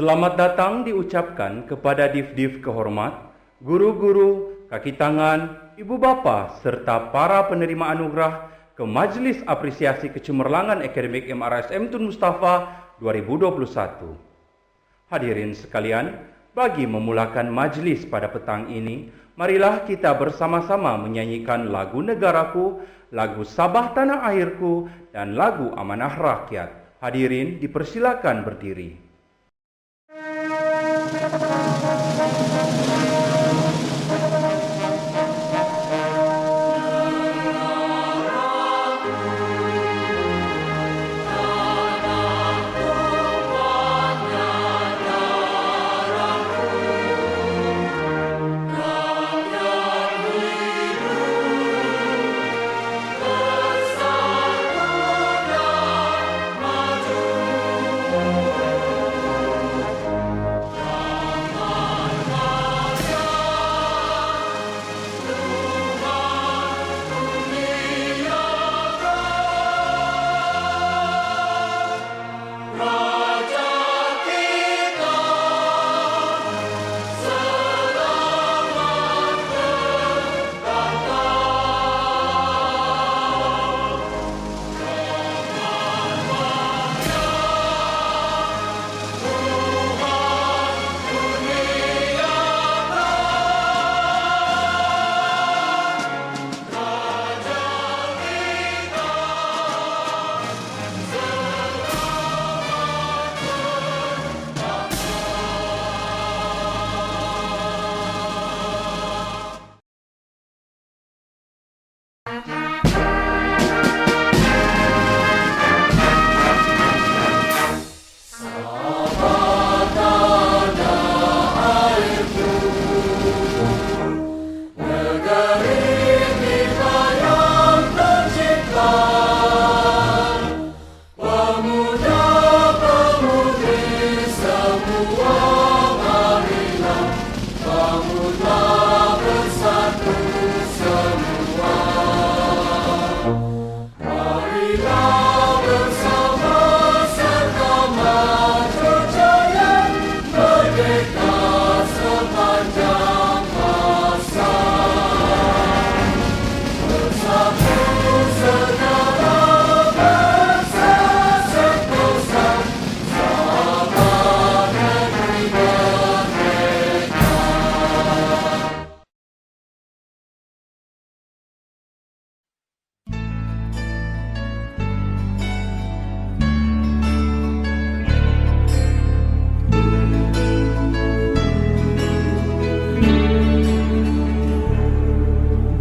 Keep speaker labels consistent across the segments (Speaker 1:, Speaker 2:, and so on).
Speaker 1: Selamat datang diucapkan kepada div-div kehormat, guru-guru, kaki tangan, ibu bapa, serta para penerima anugerah ke Majelis Apresiasi Kecemerlangan Akademik MRSM Tun Mustafa 2021. Hadirin sekalian, bagi memulakan majelis pada petang ini, marilah kita bersama-sama menyanyikan lagu Negaraku, lagu Sabah Tanah Airku, dan lagu Amanah Rakyat. Hadirin dipersilakan berdiri.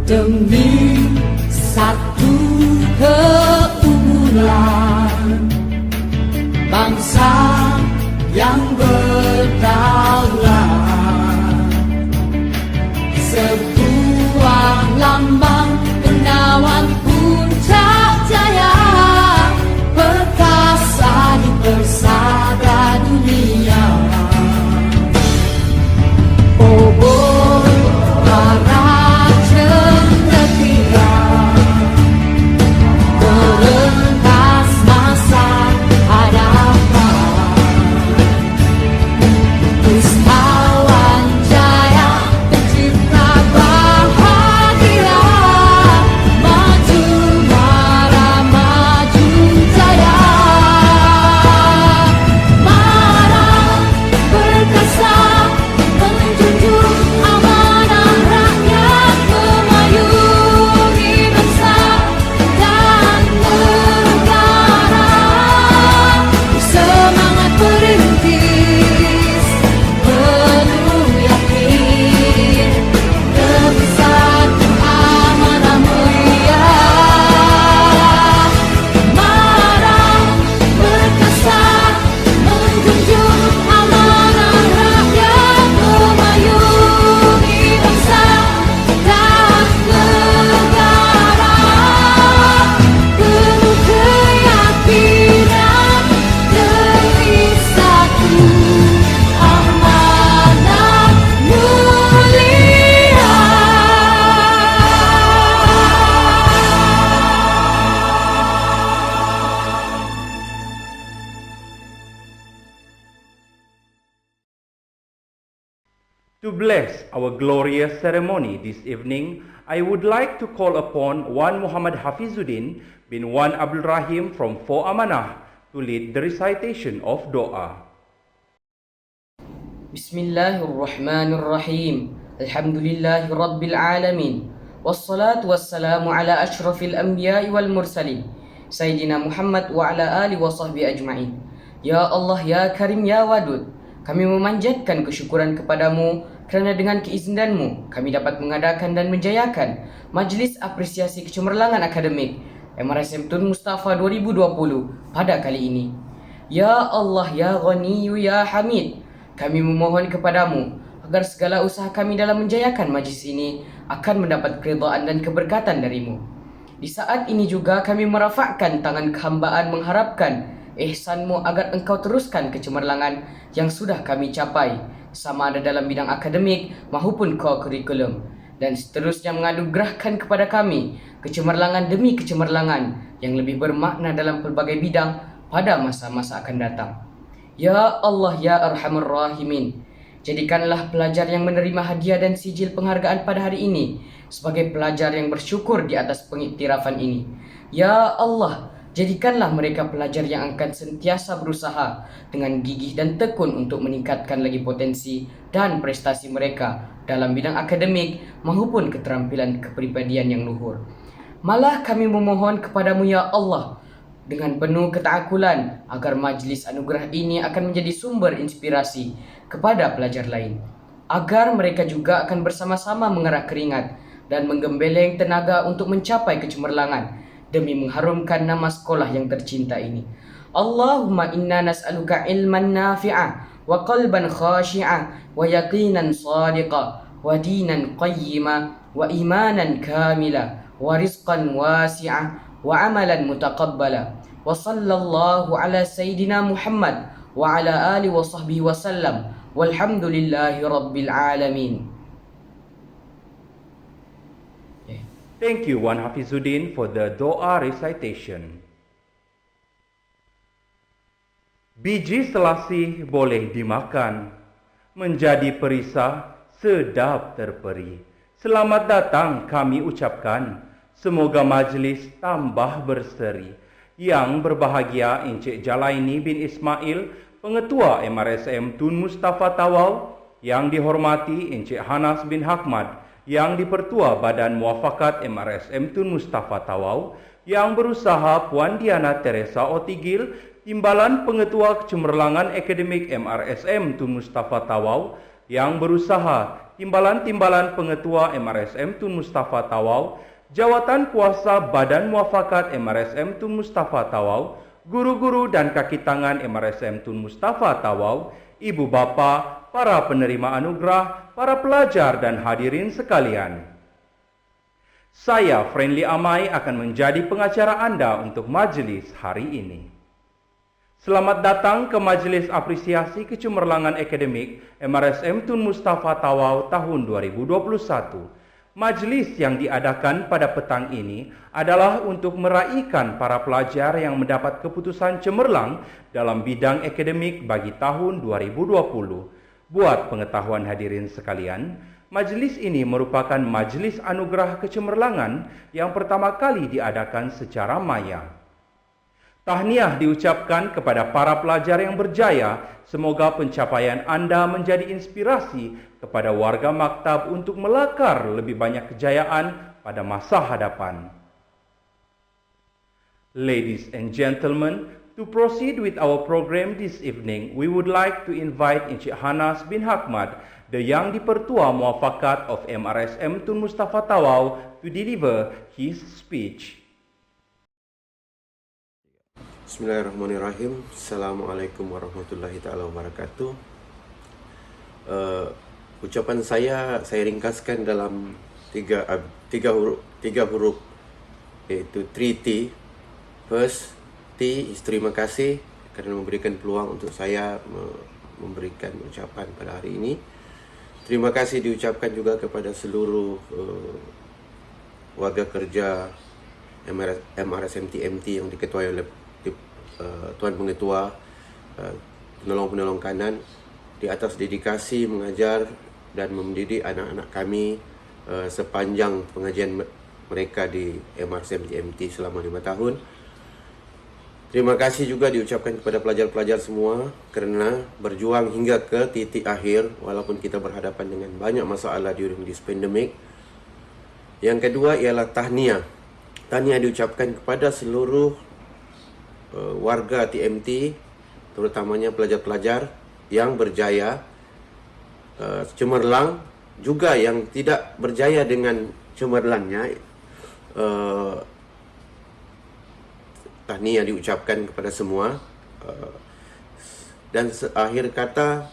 Speaker 2: Demi satu keunggulan bangsa yang berdaulat, sebuah lambang penawan puncak jaya, perkasa di persada dunia. Oh boy, para negeri
Speaker 1: bless our glorious ceremony this evening, I would like to call upon Wan Muhammad Hafizuddin bin Wan Abdul Rahim from For Amanah to lead the recitation of doa.
Speaker 3: Bismillahirrahmanirrahim. Alhamdulillahi Rabbil Alamin. Wassalatu wassalamu ala ashrafil anbiya'i wal mursalin. Sayyidina Muhammad wa ala alihi wa sahbihi ajma'in. Ya Allah, Ya Karim, Ya Wadud, kami memanjatkan kesyukuran kepadamu kerana dengan keizinanmu kami dapat mengadakan dan menjayakan Majlis Apresiasi Kecemerlangan Akademik MRSM Tun Mustafa 2020 pada kali ini. Ya Allah, Ya Ghaniyu, Ya Hamid, kami memohon kepadamu agar segala usaha kami dalam menjayakan majlis ini akan mendapat keridhaan dan keberkatan darimu. Di saat ini juga kami merafakkan tangan kehambaan mengharapkan ihsanmu agar engkau teruskan kecemerlangan yang sudah kami capai, sama ada dalam bidang akademik maupun kurikulum, dan seterusnya menganugerahkan kepada kami kecemerlangan demi kecemerlangan yang lebih bermakna dalam pelbagai bidang pada masa-masa akan datang. Ya Allah, Ya Arhamar Rahimin, jadikanlah pelajar yang menerima hadiah dan sijil penghargaan pada hari ini sebagai pelajar yang bersyukur di atas pengiktirafan ini. Ya Allah, jadikanlah mereka pelajar yang akan sentiasa berusaha dengan gigih dan tekun untuk meningkatkan lagi potensi dan prestasi mereka dalam bidang akademik maupun keterampilan kepribadian yang luhur. Malah kami memohon kepadamu, Ya Allah, dengan penuh ketaakulan agar majlis anugerah ini akan menjadi sumber inspirasi kepada pelajar lain, agar mereka juga akan bersama-sama mengerah keringat dan menggembeleng tenaga untuk mencapai kecemerlangan demi mengharumkan nama sekolah yang tercinta ini. Allahumma inna nas'aluka ilman nafi'ah wa qalban khashi'ah wa yaqinan sadiqa wa dinan qayyima wa imanan kamila wa rizqan wasi'ah wa amalan mutaqabbala. Wa sallallahu ala sayyidina Muhammad wa ala alihi wa sahbihi wa sallam. Walhamdulillahi rabbil alamin.
Speaker 1: Thank you, Wan Hafizuddin, for the doa recitation. Biji selasih boleh dimakan, menjadi perisah sedap terperi. Selamat datang kami ucapkan, semoga majlis tambah berseri. Yang berbahagia Encik Jalaini bin Ismail, Pengetua MRSM Tun Mustafa Tawau, yang dihormati Encik Hanas bin Hakmad, yang dipertua Badan Muafakat MRSM Tun Mustafa Tawau, yang berusaha Puan Diana Teresa Otigil, Timbalan Pengetua Kecemerlangan Akademik MRSM Tun Mustafa Tawau, yang berusaha Timbalan-Timbalan Pengetua MRSM Tun Mustafa Tawau, Jawatan Kuasa Badan Muafakat MRSM Tun Mustafa Tawau, guru-guru dan kaki tangan MRSM Tun Mustafa Tawau, ibu bapa, para penerima anugerah, para pelajar dan hadirin sekalian. Saya, Friendly Amai, akan menjadi pengacara Anda untuk majlis hari ini. Selamat datang ke Majlis Apresiasi Kecemerlangan Akademik MRSM Tun Mustafa Tawau tahun 2021. Majlis yang diadakan pada petang ini adalah untuk meraihkan para pelajar yang mendapat keputusan cemerlang dalam bidang akademik bagi tahun 2020. Buat pengetahuan hadirin sekalian, majlis ini merupakan majlis anugerah kecemerlangan yang pertama kali diadakan secara maya. Tahniah diucapkan kepada para pelajar yang berjaya. Semoga pencapaian Anda menjadi inspirasi kepada warga maktab untuk melakar lebih banyak kejayaan pada masa hadapan. Ladies and gentlemen, to proceed with our program this evening, we would like to invite Encik Hanas bin Hakmad, the Yang Dipertua Muafakat of MRSM Tun Mustafa Tawau, to deliver his speech.
Speaker 4: Bismillahirrahmanirrahim. Assalamualaikum warahmatullahi taala wabarakatuh. Ucapan saya ringkaskan dalam tiga huruf, iaitu 3T. First, T is terima kasih kerana memberikan peluang untuk saya memberikan ucapan pada hari ini. Terima kasih diucapkan juga kepada seluruh warga kerja MRSM TMT yang diketuai oleh Tuan Pengetua, penolong-penolong kanan, di atas dedikasi mengajar dan mendidik anak-anak kami sepanjang pengajian mereka di MRSM GMT selama 5 tahun. Terima kasih juga diucapkan kepada pelajar-pelajar semua kerana berjuang hingga ke titik akhir walaupun kita berhadapan dengan banyak masalah during this pandemic. Yang kedua ialah tahniah. Tahniah diucapkan kepada seluruh warga TMT, terutamanya pelajar-pelajar yang berjaya, cemerlang, juga yang tidak berjaya dengan cemerlangnya. Tahniah diucapkan kepada semua. Dan akhir kata,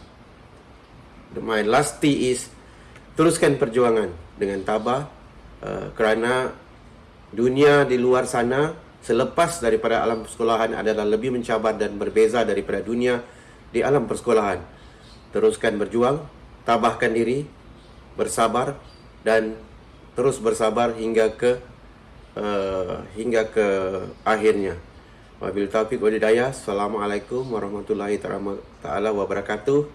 Speaker 4: my last tea is, teruskan perjuangan dengan tabah, kerana dunia di luar sana selepas daripada alam persekolahan adalah lebih mencabar dan berbeza daripada dunia di alam persekolahan. Teruskan berjuang, tabahkan diri, bersabar, dan terus bersabar hingga ke akhirnya. Wabillahi taufiq wal hidayah. Assalamualaikum warahmatullahi taala wabarakatuh.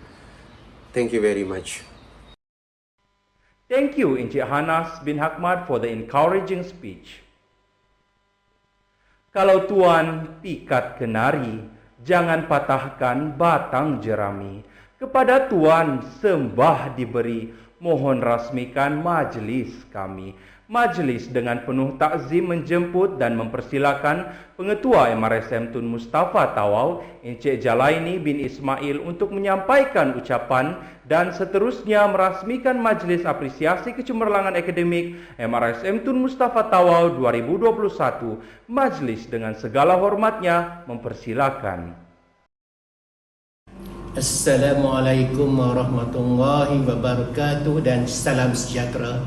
Speaker 4: Thank you very much.
Speaker 1: Thank you Encik Hanas bin Hakmad for the encouraging speech. Kalau tuan pikat kenari, jangan patahkan batang jerami. Kepada tuan sembah diberi, mohon rasmikan majlis kami. Majlis dengan penuh takzim menjemput dan mempersilakan Pengetua MRSM Tun Mustafa Tawau, Encik Jalaini bin Ismail untuk menyampaikan ucapan dan seterusnya merasmikan Majlis Apresiasi Kecemerlangan Akademik MRSM Tun Mustafa Tawau 2021. Majlis dengan segala hormatnya mempersilakan.
Speaker 5: Assalamualaikum warahmatullahi wabarakatuh dan salam sejahtera.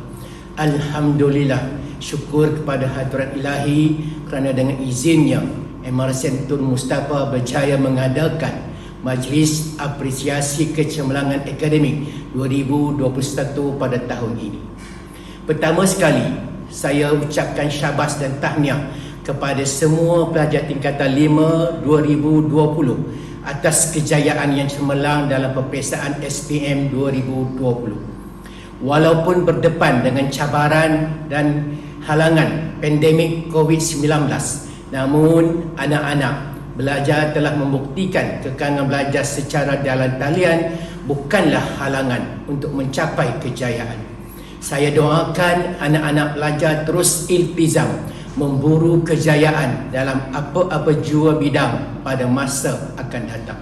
Speaker 5: Alhamdulillah, syukur kepada Hadrat Ilahi kerana dengan izinnya MRSM Tun Mustafa berjaya mengadakan Majlis Apresiasi Kecemerlangan Akademik 2021 pada tahun ini. Pertama sekali, saya ucapkan syabas dan tahniah kepada semua pelajar tingkatan 5 2020 atas kejayaan yang cemerlang dalam peperiksaan SPM 2020. Walaupun berdepan dengan cabaran dan halangan pandemik COVID-19, namun anak-anak belajar telah membuktikan kekangan belajar secara dalam talian bukanlah halangan untuk mencapai kejayaan. Saya doakan anak-anak belajar terus iltizam memburu kejayaan dalam apa-apa jua bidang pada masa akan datang.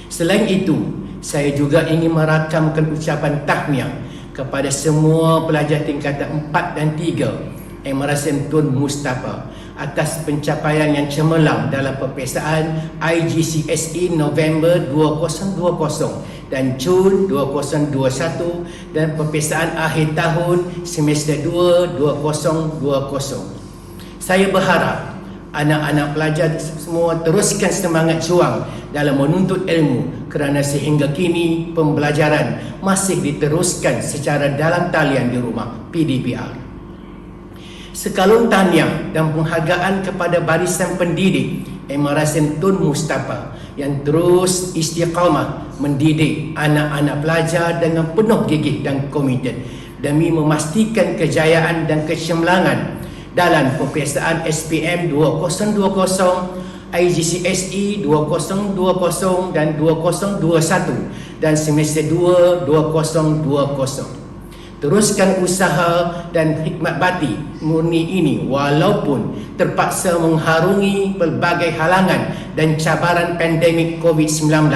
Speaker 5: Selain itu, saya juga ingin merakamkan ucapan tahniah kepada semua pelajar tingkatan 4 dan 3 MRSM Tun Mustafa atas pencapaian yang cemerlang dalam peperiksaan IGCSE November 2020 dan Jun 2021 dan peperiksaan akhir tahun semester 2 2020. Saya berharap anak-anak pelajar semua teruskan semangat juang dalam menuntut ilmu kerana sehingga kini pembelajaran masih diteruskan secara dalam talian di rumah PDPR. Sekalung tahniah dan penghargaan kepada barisan pendidik MRSM Tun Mustafa yang terus istiqamah mendidik anak-anak pelajar dengan penuh gigih dan komited demi memastikan kejayaan dan kecemerlangan dalam peperiksaan SPM 2020, IGCSE 2020 dan 2021 dan semester 2 2020. Teruskan usaha dan hikmat bati murni ini walaupun terpaksa mengharungi pelbagai halangan dan cabaran pandemik COVID-19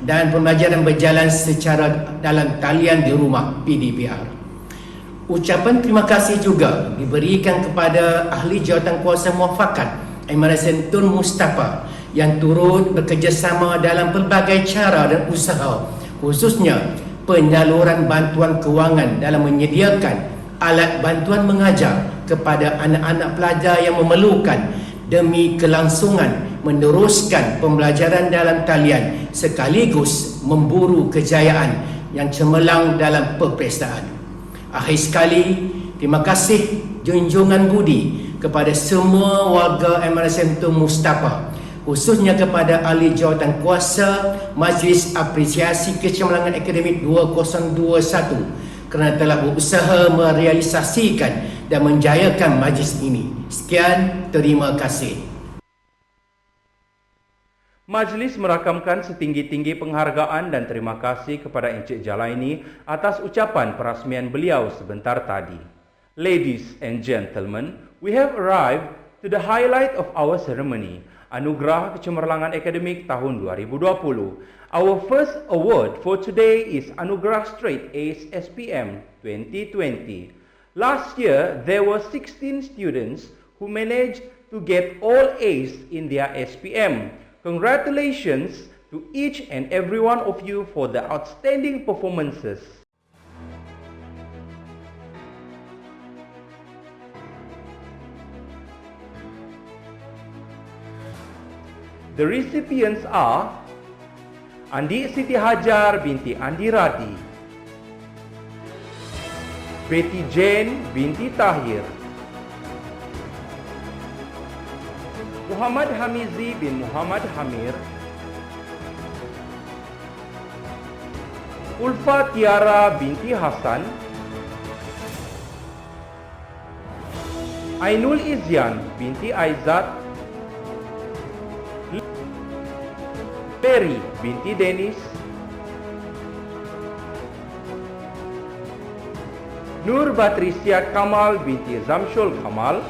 Speaker 5: dan pembelajaran berjalan secara dalam talian di rumah PDPR. Ucapan terima kasih juga diberikan kepada ahli jawatan kuasa muafakat MRSM Tun Mustafa yang turut bekerjasama dalam pelbagai cara dan usaha, khususnya penyaluran bantuan kewangan dalam menyediakan alat bantuan mengajar kepada anak-anak pelajar yang memerlukan demi kelangsungan meneruskan pembelajaran dalam talian sekaligus memburu kejayaan yang cemerlang dalam peperiksaan. Akhir sekali, terima kasih junjungan budi kepada semua warga MRSM Tun Mustafa khususnya kepada ahli jawatan kuasa Majlis Apresiasi Kecemerlangan Akademik 2021 kerana telah berusaha merealisasikan dan menjayakan majlis ini. Sekian, terima kasih.
Speaker 1: Majlis merakamkan setinggi-tinggi penghargaan dan terima kasih kepada Encik Jalaini atas ucapan perasmian beliau sebentar tadi. Ladies and gentlemen, we have arrived to the highlight of our ceremony, Anugerah Kecemerlangan Akademik tahun 2020. Our first award for today is Anugerah Straight A's SPM 2020. Last year, there were 16 students who managed to get all A's in their SPM. Congratulations to each and every one of you for the outstanding performances. The recipients are Andi Siti Hajar binti Andi Radi, Betty Jane binti Tahir, Muhammad Hamizi bin Muhammad Hamir, Ulfa Tiara binti Hasan, Ainul Izyan binti Aizat, Peri binti Denis, Nur Batrisya Kamal binti Zamshul Kamal,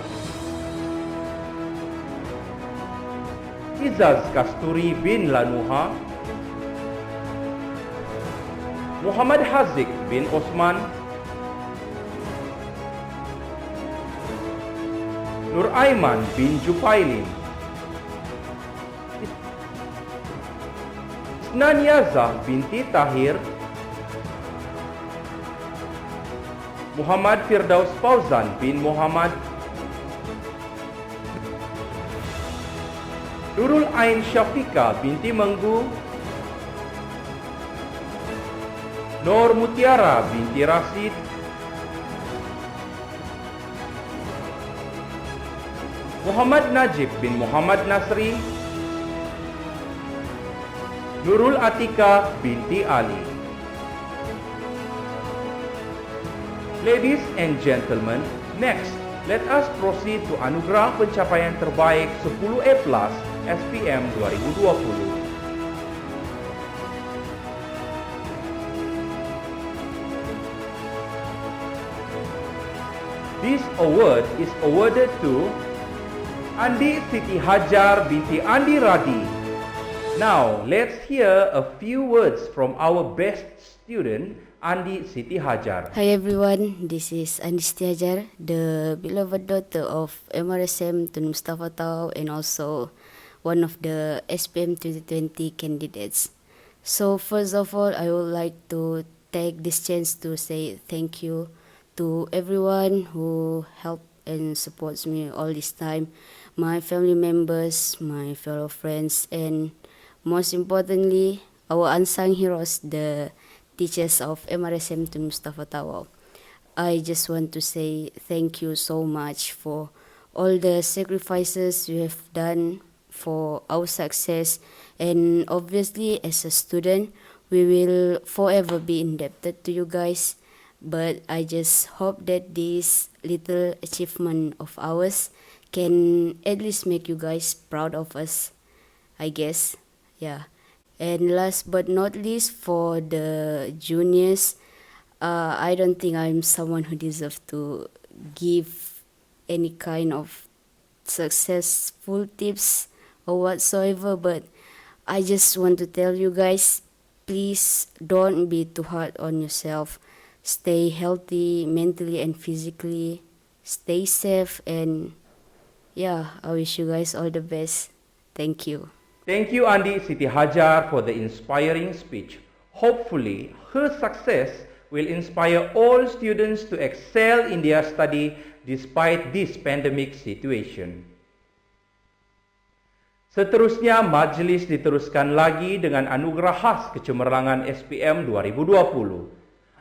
Speaker 1: Izaz Kasturi bin Lanuha, Muhammad Hazik bin Osman, Nur Aiman bin Jupailin, Isnaniazah binti Tahir, Muhammad Firdaus Fauzan bin Muhammad, Nurul Ain Syafika binti Menggu, Nur Mutiara binti Rasid, Muhammad Najib bin Muhammad Nasri, Nurul Atika binti Ali. Ladies and gentlemen, next, let us proceed to Anugerah Pencapaian Terbaik 10A+ SPM 2020. This award is awarded to Andi Siti Hajar binti Andi Radi. Now, let's hear a few words from our best student, Andi Siti Hajar.
Speaker 6: Hi everyone, this is Andi Siti Hajar, the beloved daughter of MRSM Tun Mustafa Tau and also one of the SPM 2020 candidates. So first of all, I would like to take this chance to say thank you to everyone who helped and supports me all this time, my family members, my fellow friends, and most importantly, our unsung heroes, the teachers of MRSM Tun Mustafa Tau. I just want to say thank you so much for all the sacrifices you have done for our success, and obviously as a student, we will forever be indebted to you guys. But I just hope that this little achievement of ours can at least make you guys proud of us, I guess. Yeah. And last but not least, for the juniors, I don't think I'm someone who deserves to give any kind of successful tips or whatsoever, but I just want to tell you guys, please don't be too hard on yourself. Stay healthy mentally and physically. Stay safe, and yeah, I wish you guys all the best. Thank you.
Speaker 1: Thank you, Andi Siti Hajar, for the inspiring speech. Hopefully, her success will inspire all students to excel in their study despite this pandemic situation. Seterusnya, majlis diteruskan lagi dengan anugerah khas kecemerlangan SPM 2020.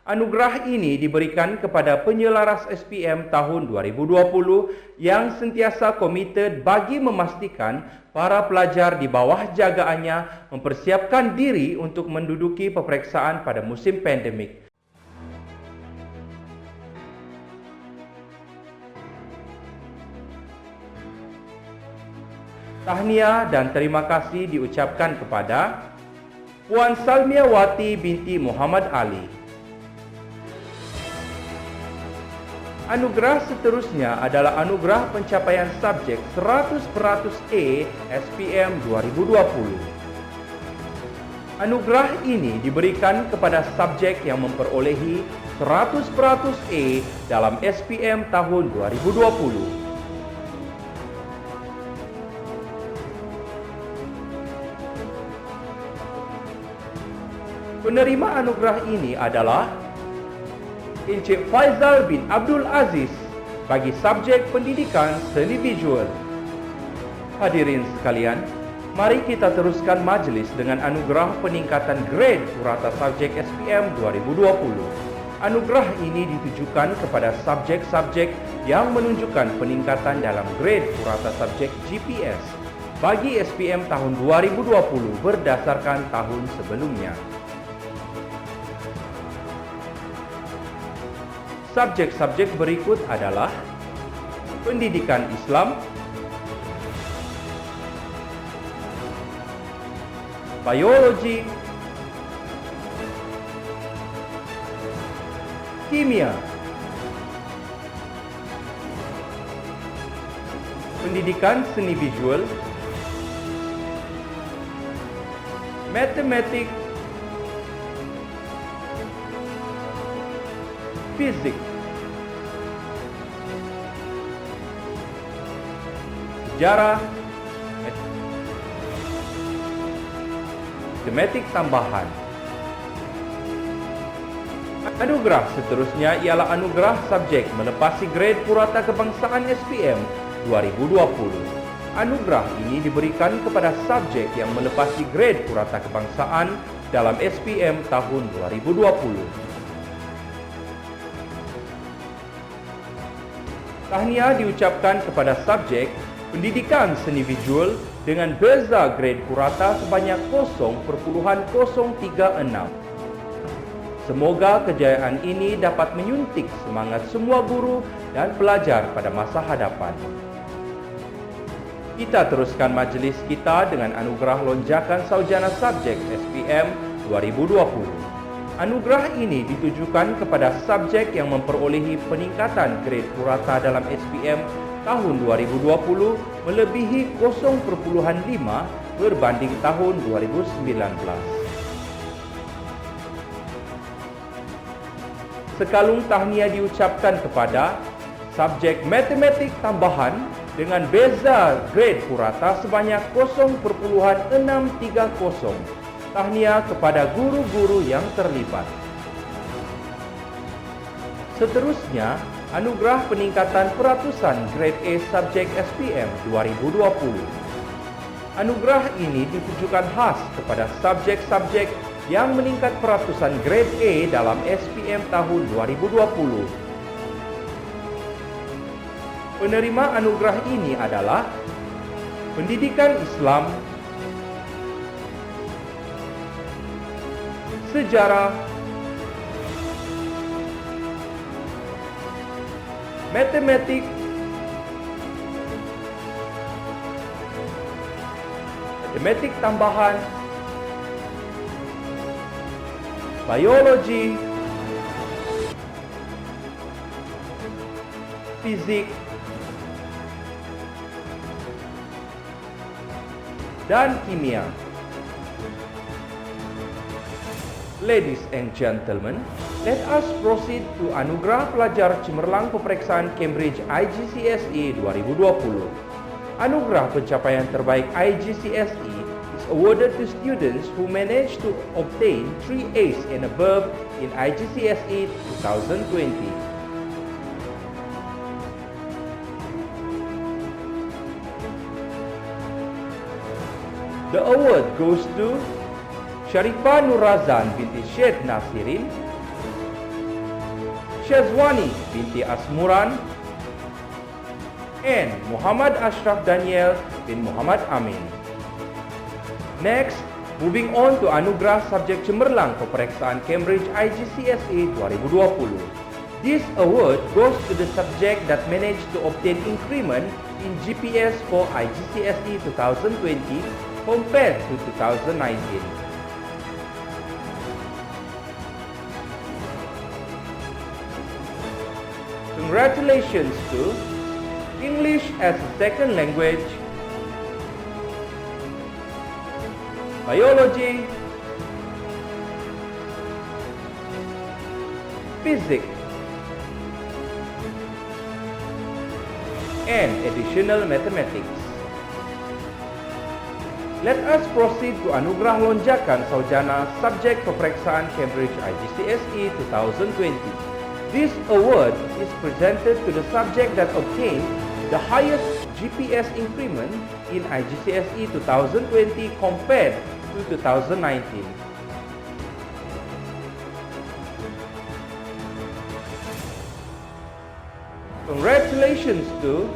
Speaker 1: Anugerah ini diberikan kepada penyelaras SPM tahun 2020 yang sentiasa komited bagi memastikan para pelajar di bawah jagaannya mempersiapkan diri untuk menduduki peperiksaan pada musim pandemik. Tahniah dan terima kasih diucapkan kepada Puan Salmiawati binti Muhammad Ali. Anugerah seterusnya adalah anugerah pencapaian subjek 100% A SPM 2020. Anugerah ini diberikan kepada subjek yang memperolehi 100% A dalam SPM tahun 2020. Penerima anugerah ini adalah Encik Faizal bin Abdul Aziz bagi subjek pendidikan seni visual. Hadirin sekalian, mari kita teruskan majlis dengan anugerah peningkatan grade purata subjek SPM 2020. Anugerah ini ditujukan kepada subjek-subjek yang menunjukkan peningkatan dalam grade purata subjek GPS bagi SPM tahun 2020 berdasarkan tahun sebelumnya. Subjek-subjek berikut adalah pendidikan Islam, biologi, kimia, pendidikan seni visual, matematik, fizik, sejarah, matematik tambahan. Anugerah seterusnya ialah anugerah subjek melepasi grade purata kebangsaan SPM 2020. Anugerah ini diberikan kepada subjek yang melepasi grade purata kebangsaan dalam SPM tahun 2020. Tahniah diucapkan kepada subjek pendidikan seni visual dengan beza grade purata sebanyak 0.036. Semoga kejayaan ini dapat menyuntik semangat semua guru dan pelajar pada masa hadapan. Kita teruskan majlis kita dengan anugerah lonjakan sarjana subjek SPM 2020. Anugerah ini ditujukan kepada subjek yang memperolehi peningkatan grade purata dalam SPM tahun 2020 melebihi 0.5 berbanding tahun 2019. Sekalung tahniah diucapkan kepada subjek matematik tambahan dengan beza grade purata sebanyak 0.630. Tahniah kepada guru-guru yang terlibat. Seterusnya, anugerah peningkatan peratusan grade A subjek SPM 2020. Anugerah ini ditujukan khas kepada subjek-subjek yang meningkat peratusan grade A dalam SPM tahun 2020. Penerima anugerah ini adalah pendidikan Islam, sejarah, matematik, matematik tambahan, biologi, fizik, dan kimia. Ladies and gentlemen, let us proceed to Anugerah Pelajar Cemerlang Peperiksaan Cambridge IGCSE 2020. Anugerah pencapaian terbaik IGCSE is awarded to students who managed to obtain 3 A's and above in IGCSE 2020. The award goes to Sharifah Nur Razan binti Syed Nasirin, Syazwani binti Asmuran, and Muhammad Ashraf Daniel bin Muhammad Amin. Next, moving on to anugerah subjek cemerlang peperiksaan Cambridge IGCSE 2020. This award goes to the subject that managed to obtain increment in GPS for IGCSE 2020 compared to 2019. Congratulations to English as a second language, Biology, Physics, and Additional Mathematics. Let us proceed to anugerah lonjakan sarjana subjek peperiksaan Cambridge IGCSE 2020. This award is presented to the subject that obtained the highest GPS increment in IGCSE 2020 compared to 2019. Congratulations to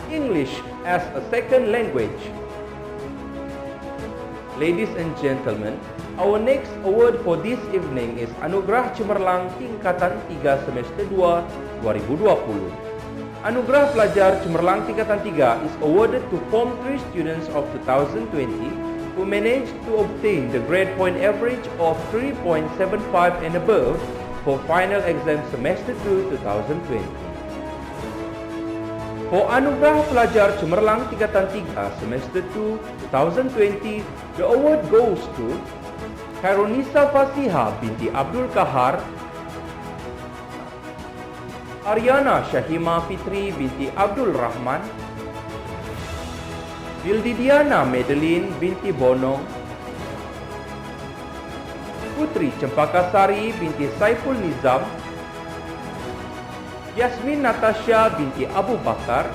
Speaker 1: English as a second language. Ladies and gentlemen, our next award for this evening is Anugerah Cemerlang Tingkatan 3 Semester 2 2020. Anugerah Pelajar Cemerlang Tingkatan 3 is awarded to Form 3 students of 2020 who managed to obtain the grade point average of 3.75 and above for final exam semester 2 2020. For Anugerah Pelajar Cemerlang Tingkatan 3 Semester 2 2020, the award goes to Khairunisa Fasiha binti Abdul Kahar, Aryana Syahima Fitri binti Abdul Rahman, Dildidiana Madeline binti Bonong, Putri Cempakasari binti Saiful Nizam, Yasmin Natasha binti Abu Bakar,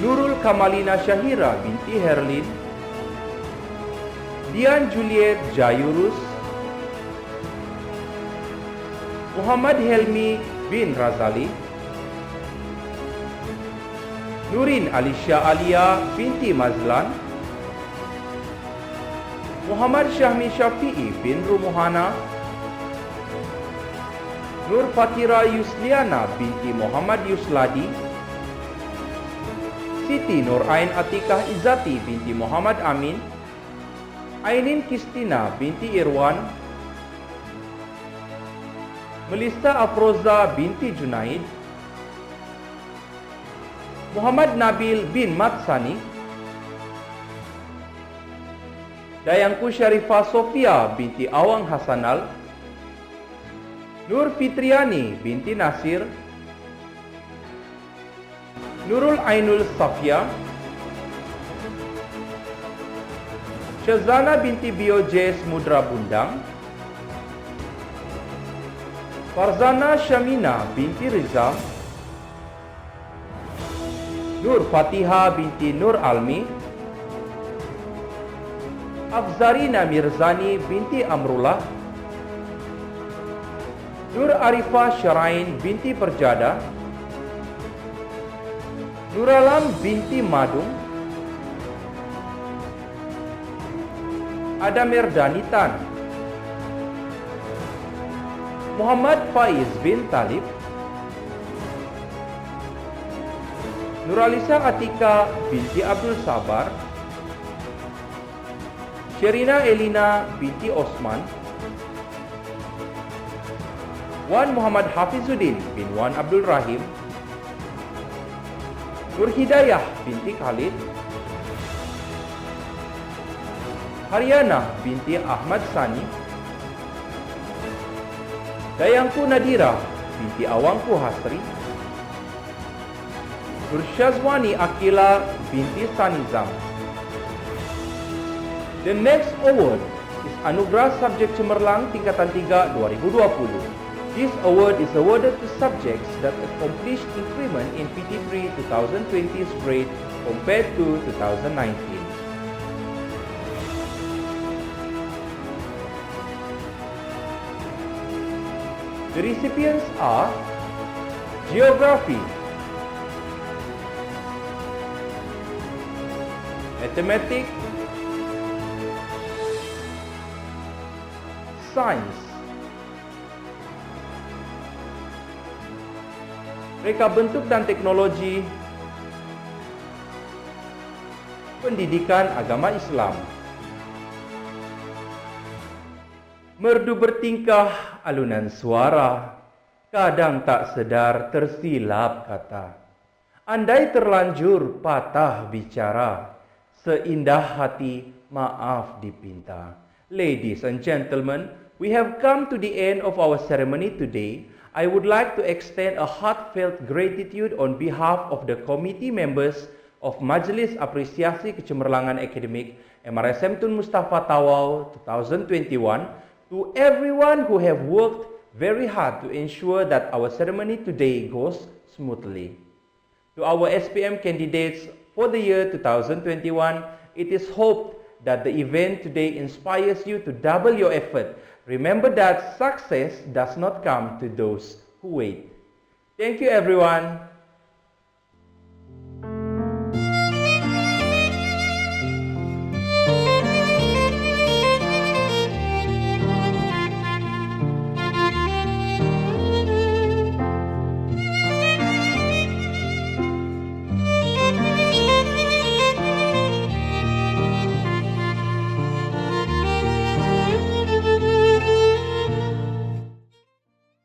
Speaker 1: Nurul Kamalina Syahira binti Herlin, Dian Juliet Jayurus, Muhammad Helmi bin Razali, Nurin Alisha Alia binti Mazlan, Muhammad Syahmi Syafi'i bin Rumuhana, Nur Fatira Yusliana binti Muhammad Yusladi, Siti Nur Ain Atikah Izzati binti Muhammad Amin, Ainin Kistina binti Irwan, Melissa Afroza binti Junaid, Muhammad Nabil bin Matsani, Dayangku Syarifah Sofia binti Awang Hasanal, Nur Fitriani binti Nasir, Nurul Ainul Safia, Syazana binti Biojes Mudra Bundang, Farzana Syamina binti Rizal, Nur Fatiha binti Nur Almi, Afzarina Mirzani binti Amrullah, Nur Arifah Syarain binti Perjada, Nuralam binti Madung, Adamir Danitan, Muhammad Faiz bin Talib, Nuralisa Atika binti Abdul Sabar, Sherina Elina binti Osman, Wan Muhammad Hafizuddin bin Wan Abdul Rahim, Nur Hidayah binti Khalid, Haryana binti Ahmad Sani, Dayangku Nadira binti Awangku Hasri, Nur Syazwani Akila binti Sanizam. The next award is Anugerah Subjek Cemerlang Tingkatan 3 2020. This award is awarded to subjects that accomplished increment in PT3 2020's grade compared to 2019. The recipients are Geography, Mathematics, Science. Reka bentuk dan teknologi Pendidikan Agama Islam. Merdu bertingkah alunan suara, kadang tak sedar tersilap kata. Andai terlanjur patah bicara, seindah hati maaf dipinta. Ladies and gentlemen, we have come to the end of our ceremony today. I would like to extend a heartfelt gratitude on behalf of the committee members of Majlis Apresiasi Kecemerlangan Akademik MRSM Tun Mustafa Tawau 2021 to everyone who have worked very hard to ensure that our ceremony today goes smoothly. To our SPM candidates for the year 2021, it is hoped that the event today inspires you to double your effort. Remember that success does not come to those who wait. Thank you everyone.